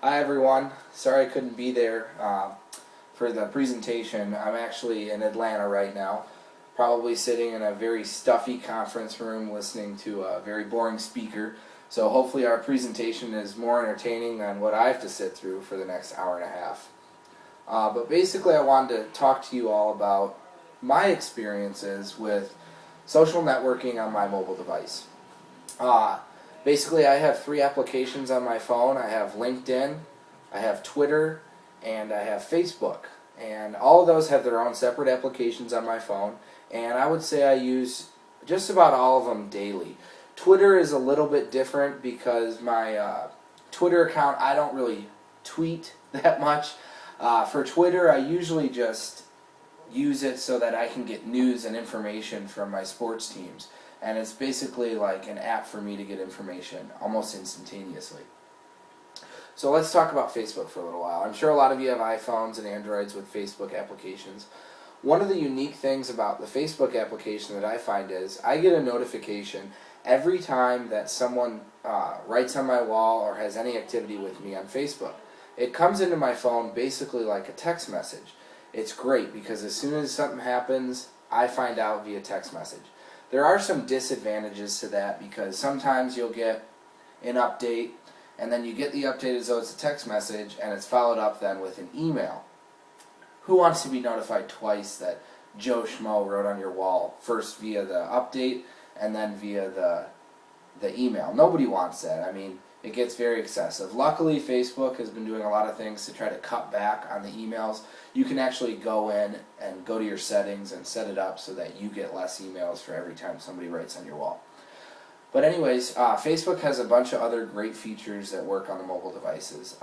Hi everyone. Sorry I couldn't be there for the presentation. I'm actually in Atlanta right now, probably sitting in a very stuffy conference room listening to a very boring speaker. So hopefully our presentation is more entertaining than what I have to sit through for the next hour and a half. But basically I wanted to talk to you all about my experiences with social networking on my mobile device. Uh, Basically, I have three applications on my phone. I have LinkedIn, I have Twitter, and I have Facebook. And all of those have their own separate applications on my phone. And I would say I use just about all of them daily. Twitter is a little bit different because my Twitter account, I don't really tweet that much. For Twitter, I usually just use it so that I can get news and information from my sports teams. And it's basically like an app for me to get information almost instantaneously. So let's talk about Facebook for a little while. I'm sure a lot of you have iPhones and Androids with Facebook applications. One of the unique things about the Facebook application that I find is I get a notification every time that someone writes on my wall or has any activity with me on Facebook. It comes into my phone basically like a text message. It's great because as soon as something happens, I find out via text message. There are some disadvantages to that because sometimes you'll get an update and then you get the update as though it's a text message and it's followed up then with an email. Who wants to be notified twice that Joe Schmo wrote on your wall, first via the update and then via the email? Nobody wants that. I mean, it gets very excessive. Luckily, Facebook has been doing a lot of things to try to cut back on the emails. You can actually go in and go to your settings and set it up so that you get less emails for every time somebody writes on your wall. But anyways, Facebook has a bunch of other great features that work on the mobile devices.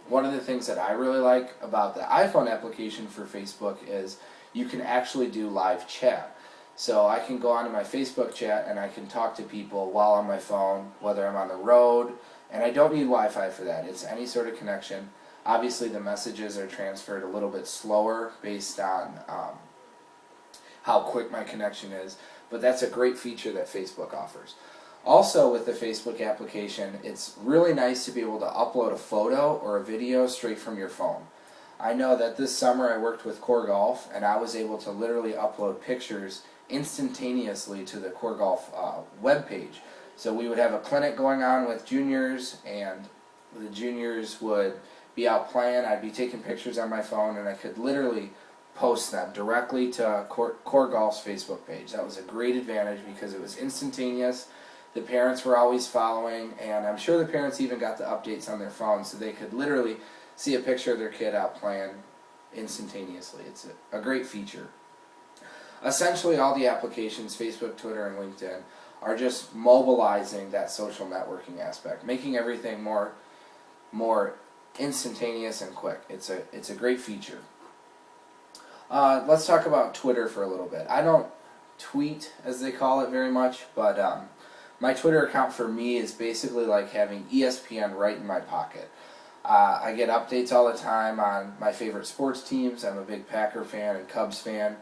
One of the things that I really like about the iPhone application for Facebook is you can actually do live chat. So I can go onto my Facebook chat and I can talk to people while on my phone, whether I'm on the road, and I don't need Wi-Fi for that. It's any sort of connection. Obviously the messages are transferred a little bit slower based on how quick my connection is, but that's a great feature that Facebook offers. Also with the Facebook application, it's really nice to be able to upload a photo or a video straight from your phone. I know that this summer I worked with Core Golf and I was able to literally upload pictures instantaneously to the Core Golf webpage. So we would have a clinic going on with juniors and the juniors would be out playing. I'd be taking pictures on my phone and I could literally post them directly to Core Golf's Facebook page. That was a great advantage because it was instantaneous. The parents were always following and I'm sure the parents even got the updates on their phones so they could literally see a picture of their kid out playing instantaneously. It's a great feature. Essentially all the applications, Facebook, Twitter, and LinkedIn, are just mobilizing that social networking aspect, making everything more instantaneous and quick. It's a great feature. Let's talk about Twitter for a little bit. I don't tweet, as they call it, very much, but my Twitter account for me is basically like having ESPN right in my pocket. I get updates all the time on my favorite sports teams. I'm a big Packer fan and Cubs fan.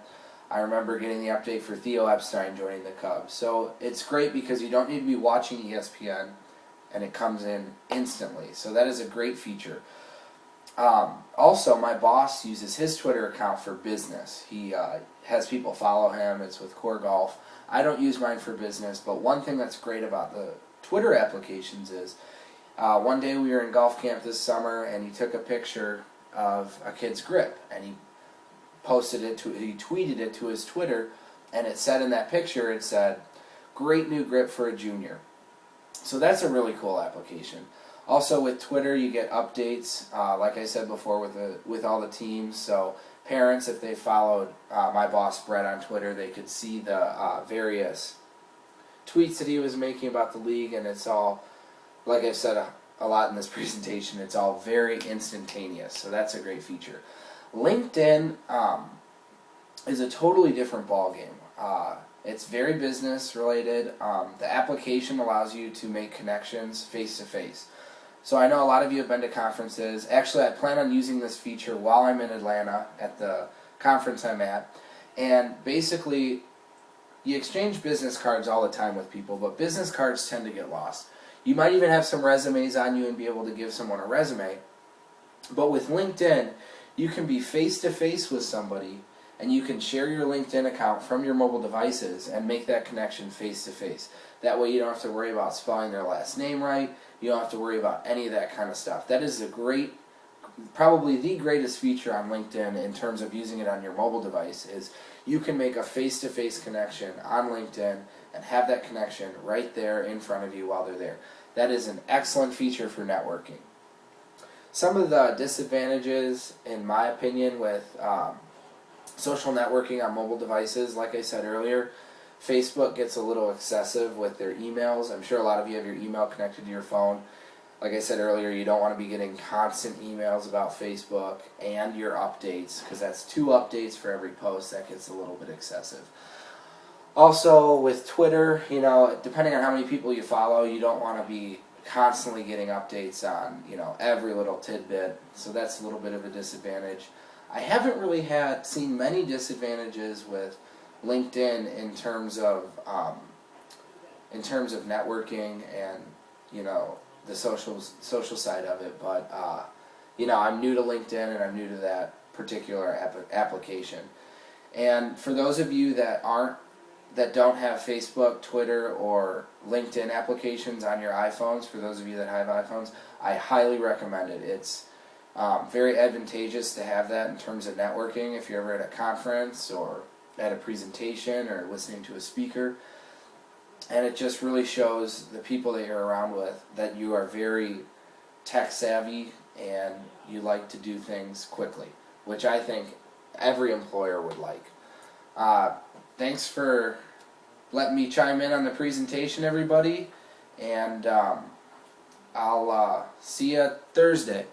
I remember getting the update for Theo Epstein joining the Cubs. So it's great because you don't need to be watching ESPN and it comes in instantly. So that is a great feature. Also, my boss uses his Twitter account for business. He has people follow him. It's with Core Golf. I don't use mine for business, but one thing that's great about the Twitter applications is one day we were in golf camp this summer and he took a picture of a kid's grip and he tweeted it to his Twitter, and it said in that picture, it said, "Great new grip for a junior." So that's a really cool application. Also with Twitter, you get updates, like I said before, with all the teams. So parents, if they followed my boss Brett on Twitter, they could see the various tweets that he was making about the league, and it's all, like I've said a lot in this presentation, it's all very instantaneous. So that's a great feature. LinkedIn is a totally different ballgame. It's very business related. The application allows you to make connections face to face. So I know a lot of you have been to conferences. Actually, I plan on using this feature while I'm in Atlanta at the conference I'm at. And basically, you exchange business cards all the time with people, but business cards tend to get lost. You might even have some resumes on you and be able to give someone a resume. But with LinkedIn, you can be face-to-face with somebody, and you can share your LinkedIn account from your mobile devices and make that connection face-to-face. That way you don't have to worry about spelling their last name right. You don't have to worry about any of that kind of stuff. That is probably the greatest feature on LinkedIn in terms of using it on your mobile device, is you can make a face-to-face connection on LinkedIn and have that connection right there in front of you while they're there. That is an excellent feature for networking. Some of the disadvantages, in my opinion, with social networking on mobile devices, like I said earlier, Facebook gets a little excessive with their emails. I'm sure a lot of you have your email connected to your phone. Like I said earlier, you don't want to be getting constant emails about Facebook and your updates, because that's 2 updates for every post. That gets a little bit excessive. Also, with Twitter, depending on how many people you follow, you don't want to be constantly getting updates on, every little tidbit. So that's a little bit of a disadvantage. I haven't really seen many disadvantages with LinkedIn in terms of networking and the social side of it. But I'm new to LinkedIn and I'm new to that particular application. And for those of you that don't have Facebook, Twitter, or LinkedIn applications on your iPhones, for those of you that have iPhones, I highly recommend it. It's very advantageous to have that in terms of networking if you're ever at a conference or at a presentation or listening to a speaker. And it just really shows the people that you're around with that you are very tech savvy and you like to do things quickly, which I think every employer would like. Thanks for letting me chime in on the presentation, everybody, and I'll see you Thursday.